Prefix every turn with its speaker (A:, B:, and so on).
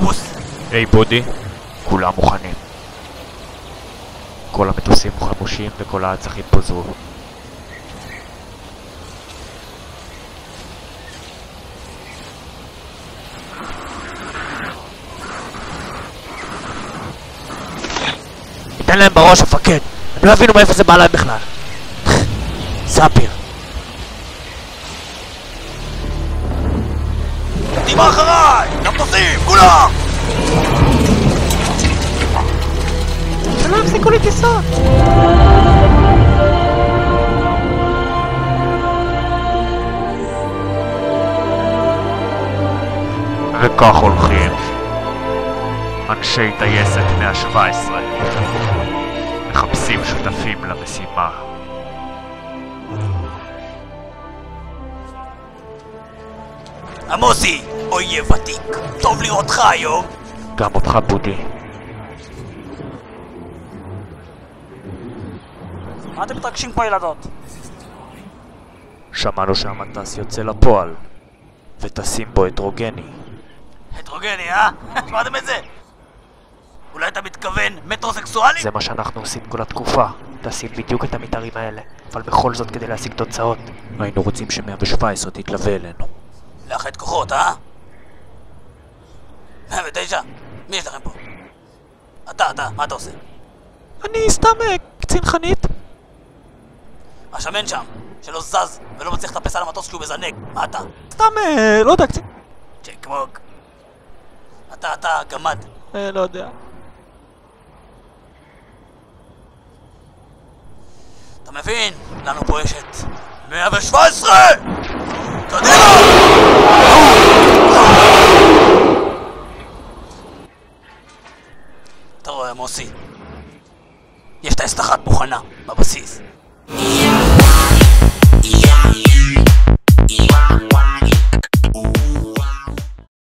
A: אוטובוס!
B: היי בודי, כולם מוכנים. כל המטוסים חמושים וכל העצחים פוזרו.
C: ניתן להם בראש המפקד, הם לא הבינו מאיפה זה בא להם בכלל. ספיר.
A: קדימה אחריי! למטוסים! כולם!
C: שלא הפסיקו לי טיסות!
B: וכך הולכים אנשי טייסת 117 מחפשים שותפים למשימה.
A: עמוסי, אויב ותיק, טוב לראותך היום.
B: גם אותך בודי.
A: מה אתם מתרגשים כמו ילדות?
B: שמענו שהמטס יוצא לפועל וטסים בו הטרוגני.
A: הטרוגני, אה? שמעתם את זה? אולי אתה מתכוון מטרוסקסואלי?
B: זה מה שאנחנו עושים כל התקופה, טסים בדיוק את המתארים האלה, אבל בכל זאת כדי להשיג תוצאות. היינו רוצים ש117 תתלווה אלינו.
A: לאחד כוחות, אה? 109, מי יש לכם פה? אתה, מה אתה עושה?
C: אני סתם קצין חנית.
A: השמן שם, שלא זז ולא מצליח לטפס על המטוס כשהוא מזנק, מה אתה?
C: סתם לא יודע, קצין...
A: צ'קמוק. אתה גמד.
C: לא יודע.
A: אתה מבין? לנו פה יש את 117! קדימה! אתה רואה, מוסי? יש טייסת אחת מוכנה, בבסיס.